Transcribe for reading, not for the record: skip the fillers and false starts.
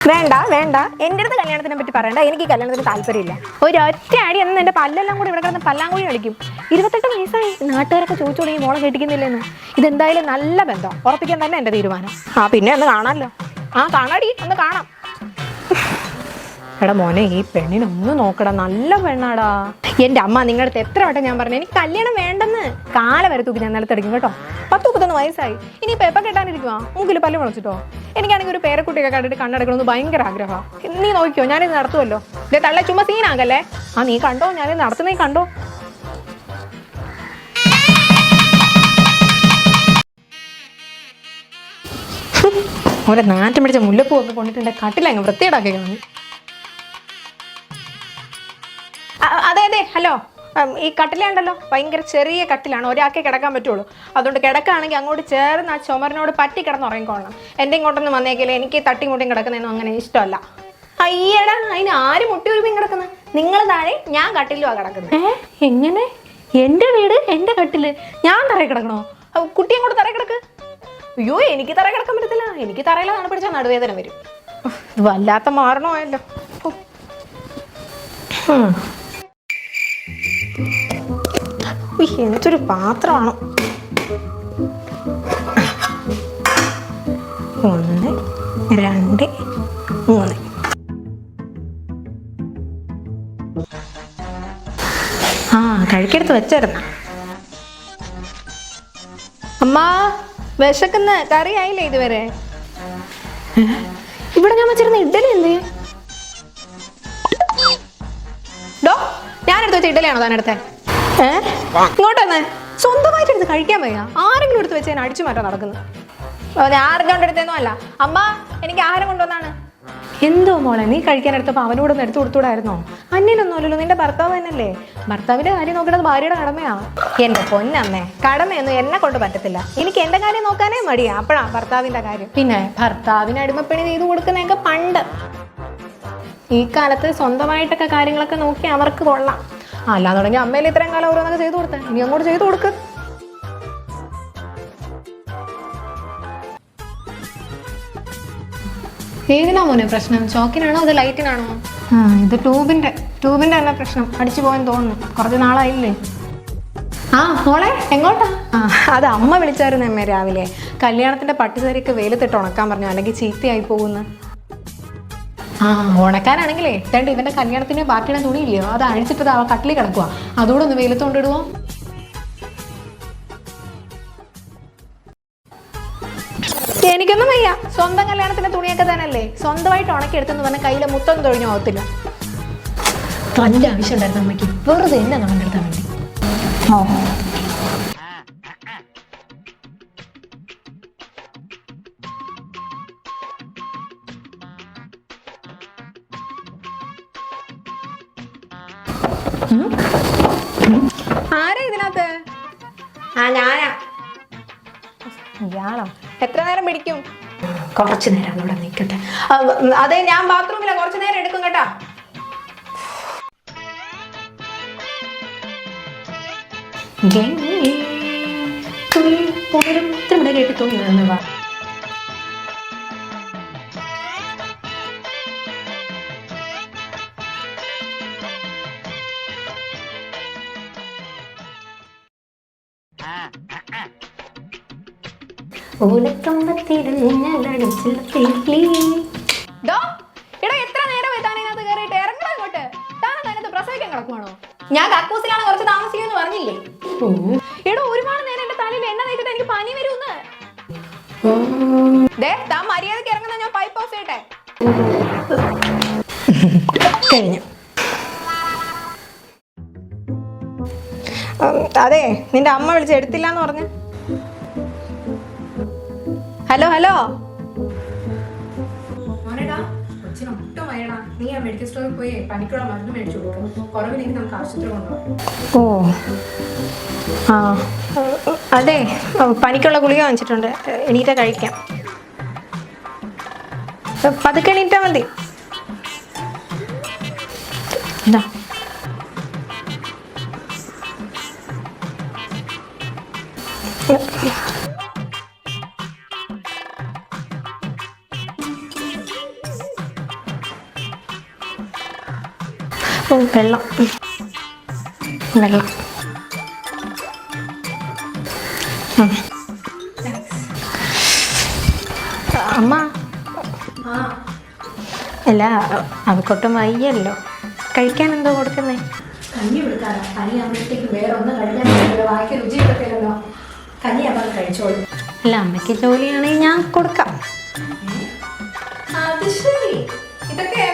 വേണ്ട വേണ്ട, എൻ്റെ അടുത്ത് കല്യാണത്തിനെ പറ്റി പറയണ്ട. എനിക്ക് കല്യാണത്തിന് താല്പര്യമില്ല. ഒരൊറ്റ അടി എന്ന് എൻ്റെ പല്ലെല്ലാം കൂടി ഇവിടെ കിടന്ന് പല്ലാങ്കുഴി കളിക്കും. 28 വയസ്സായി, നാട്ടുകാരൊക്കെ ചോദിച്ചു തുടങ്ങി മോളെ കെട്ടിക്കുന്നില്ലെന്ന്. ഇതെന്തായാലും നല്ല ബന്ധം ഉറപ്പിക്കാൻ തന്നെ എൻ്റെ തീരുമാനം. പിന്നെ ഒന്ന് കാണാമല്ലോ. കാണാടി, ഒന്ന് കാണാം. എടാ മോനെ, ഈ പെണ്ണിനൊന്ന് നോക്കടാ, നല്ല പെണ്ണാടാ. എൻ്റെ അമ്മ നിങ്ങളുടെ അടുത്ത് എത്ര വട്ടം ഞാൻ പറഞ്ഞു എനിക്ക് കല്യാണം വേണ്ടെന്ന്. കാല വരെ തൂക്കി ഞാൻ നിലത്തടിക്കും കേട്ടോ. 10-31 വയസ്സായി, ഇനിയിപ്പോൾ എപ്പോൾ കെട്ടാനിരിക്കുവാ? മൂക്കിൽ പല്ല് മുളച്ചിട്ടോ? എനിക്കാണെങ്കിൽ ഒരു പേരക്കുട്ടിയൊക്കെ കണ്ടിട്ട് കണ്ണടക്കണമെന്ന് ഭയങ്കര ആഗ്രഹമാണ്. നീ നോക്കിയോ, ഞാനിത് നടത്തുമല്ലോ. ഇതേ തള്ള ചുമ്മാ സീനാകല്ലേ. നീ കണ്ടോ, ഞാനിത് നടത്തുന്നേ കണ്ടോ. ഓരോ നാറ്റം പിടിച്ച മുല്ലപ്പൂ ഒക്കെ കൊണ്ടിട്ടുണ്ട്. കട്ടിലങ്ങ് വൃത്തിയിടാക്കി കാണും. അതെ അതെ, ഹലോ. ഈ കട്ടിലുണ്ടല്ലോ, ഭയങ്കര ചെറിയ കട്ടിലാണ്, ഒരാൾക്കേ കിടക്കാൻ പറ്റുള്ളൂ. അതുകൊണ്ട് കിടക്കുകയാണെങ്കിൽ അങ്ങോട്ട് ചേർന്ന് ആ ചുമരിനോട് പറ്റി കിടന്ന് ഉറങ്ങിക്കോളണം. എൻ്റെ ഇങ്ങോട്ടൊന്നും വന്നേക്കില്ലേ, എനിക്ക് തട്ടിമുട്ടിയും കിടക്കുന്നതൊന്നും അങ്ങനെ ഇഷ്ടമല്ല. അയ്യടാ, അതിന് ആര് മുട്ടി ഒരുമയും കിടക്കുന്നത്? നിങ്ങൾ താഴെ, ഞാൻ കട്ടിലുമാണ് കിടക്കുന്നത്. എങ്ങനെ? എൻ്റെ വീട്, എൻ്റെ കട്ടില്, ഞാൻ തറയിൽ കിടക്കണോ? കുട്ടി അങ്ങോട്ട് തറയിൽ കിടക്ക്. അയ്യോ, എനിക്ക് തറയിൽ കിടക്കാൻ പറ്റത്തില്ല. എനിക്ക് തറയിലെ നടപ്പിടിച്ചാൽ നടുവേദന വരും. ഇത് വല്ലാത്ത മാറണമായല്ലോ. എന്തൊരു പാത്രമാണോ. 1, 2, 3. കഴിക്കെടുത്ത് വെച്ചായിരുന്ന അമ്മ. വിശക്കുന്ന കറി ആയില്ലേ ഇതുവരെ? ഇവിടെ ഞാൻ വെച്ചിരുന്ന ഇഡ്ഡലി എന്തേ? ഞാനെടുത്ത് വെച്ച ഇഡ്ഡലിയാണോ താനെടുത്തേ? ഇങ്ങോട്ടൊന്ന് സ്വന്തമായിട്ട് എടുത്ത് കഴിക്കാൻ വയ്യ. ആരെങ്കിലും എടുത്ത് വെച്ച് ഞാൻ അടിച്ചു മാറ്റാൻ നടക്കുന്നു. ഞാൻ ആർക്കും കൊണ്ടെടുത്തേന്നും അല്ല. അമ്മ, എനിക്ക് ആഹാരം കൊണ്ടുവന്നാണ്. എന്തോ മോളെ, നീ കഴിക്കാൻ എടുത്തപ്പോൾ അവനോടൊന്ന് എടുത്തു കൊടുത്തൂടായിരുന്നോ? അന്യനൊന്നും അല്ലല്ലോ, നിന്റെ ഭർത്താവ് തന്നെയല്ലേ. ഭർത്താവിന്റെ കാര്യം നോക്കേണ്ടത് ഭാര്യയുടെ കടമയാ. എന്റെ പൊന്നമ്മേ, കടമയൊന്നും എന്നെ കൊണ്ട് പറ്റത്തില്ല. എനിക്ക് എന്റെ കാര്യം നോക്കാനേ മടിയാ. അപ്പഴാ ഭർത്താവിന്റെ കാര്യം. പിന്നെ ഭർത്താവിന് അടിമപ്പണി ചെയ്തു കൊടുക്കുന്നതൊക്കെ പണ്ട്. ഈ കാലത്ത് സ്വന്തമായിട്ടൊക്കെ കാര്യങ്ങളൊക്കെ നോക്കി അവർക്ക് കൊള്ളാം. അല്ലാതെ തുടങ്ങി അമ്മയിൽ ഇത്രയും കാലം ഓരോന്നൊക്കെ ചെയ്തു കൊടുത്തേ, ഇനി അങ്ങോട്ട് ചെയ്തു കൊടുക്ക്. ഏതിനാ മോനെ പ്രശ്നം? ചോക്കിനാണോ അത് ലൈറ്റിനാണോ? ഇത് ട്യൂബിന്റെ തന്നെ പ്രശ്നം. അടിച്ചു പോയെന്ന് തോന്നുന്നു, കുറച്ച് നാളായില്ലേ. മോളെ എങ്ങോട്ടാ? അത് അമ്മ വിളിച്ചായിരുന്നു അമ്മേ രാവിലെ. കല്യാണത്തിന്റെ പട്ടുസാരിയൊക്കെ വെയിലത്തിട്ട് ഉണക്കാൻ പറഞ്ഞു, അല്ലെങ്കിൽ ചീത്തയായി പോകുന്നു. ഉണക്കാനാണെങ്കിലേ രണ്ട് ഇവന്റെ കല്യാണത്തിന് പാർട്ടിയുടെ തുണിയില്ലയോ, അത് അഴിച്ചിട്ടത് അവ കട്ടിലിൽ കിടക്കുക. അതുകൂടെ ഒന്ന് വെയിലത്ത് കൊണ്ടിടുവോ? എനിക്കൊന്നും വയ്യ. സ്വന്തം കല്യാണത്തിന്റെ തുണിയൊക്കെ തന്നെയല്ലേ, സ്വന്തമായിട്ട് ഉണക്കിയെടുത്തെന്ന് പറഞ്ഞാൽ കയ്യിലെ മുത്തൊന്നും തൊഴിഞ്ഞു പോകത്തില്ല. തന്റെ ആവശ്യം ഉണ്ടായിരുന്നു അമ്മയ്ക്ക്, വെറുതെ എന്നെ നടന്നെടുത്താൻ വേണ്ടി. ആരാ ഇതിനകത്ത്? ഞാനാ. ഇയാളോ? എത്ര നേരം പിടിക്കും? കുറച്ചു നേരം ഇവിടെ നിൽക്കട്ടെ. അതെ, ഞാൻ ബാത്റൂമില, കുറച്ചു നേരം എടുക്കും കേട്ടാ. കേട്ടി തുണി വാ. എത്ര നേരം താനകത്ത് കയറിയിട്ട് ഇറങ്ങണം അങ്ങോട്ട്. താനെന്താ അതിനകത്ത് പ്രസവിക്കാൻ കിടക്കുവാണോ? ഞാൻ കക്കൂസിലാണ് കുറച്ച് താമസിക്കുമെന്ന് പറഞ്ഞില്ലേ? ഒരുപാട് നേരം എന്റെ തലയിൽ എണ്ണ തേച്ചിട്ട് എനിക്ക് പനി വരുമെന്ന്. താൻ മര്യാദക്ക് ഇറങ്ങുന്ന ഞാൻ പൈപ്പ് ഓഫ് ചെയ്യട്ടെ. കഴിഞ്ഞു. അതെ, നിന്റെ അമ്മ വിളിച്ച് എടുത്തില്ല എന്ന് പറഞ്ഞു. Hello hello. നീ ആ മെഡിക്കൽ സ്റ്റോറിൽ പോയി പനിക്കുള്ള മരുന്ന് മേടിച്ചു കൊടുക്കും. കുറവില്ലെങ്കിൽ നമുക്ക് ആശുപത്രി കൊണ്ടുപോകാം. അതെ, പനിക്കുള്ള ഗുളിക വാങ്ങിച്ചിട്ടുണ്ട്, എണീറ്റാ കഴിക്കാം. പതുക്കെ എണീറ്റാ മതി. എന്താ വെള്ളം വെള്ളം. അമ്മ അല്ല അവക്കൊട്ടും വയ്യല്ലോ, കഴിക്കാൻ എന്തോ കൊടുക്കുന്നേ? കഞ്ഞി കൊടുക്കാനോ? കഞ്ഞി ആകുമ്പോഴത്തേക്ക് വേറെ ഒന്നും കഴിക്കാൻ പറ്റില്ല, വായിക്ക് രുചി കിട്ടത്തില്ലല്ലോ. കഞ്ഞി അപ്പം കഴിച്ചോളൂ. അല്ല അമ്മയ്ക്ക് ജോലിയാണെങ്കിൽ ഞാൻ കൊടുക്കാം. അത് ശരി, ഇതൊക്കെ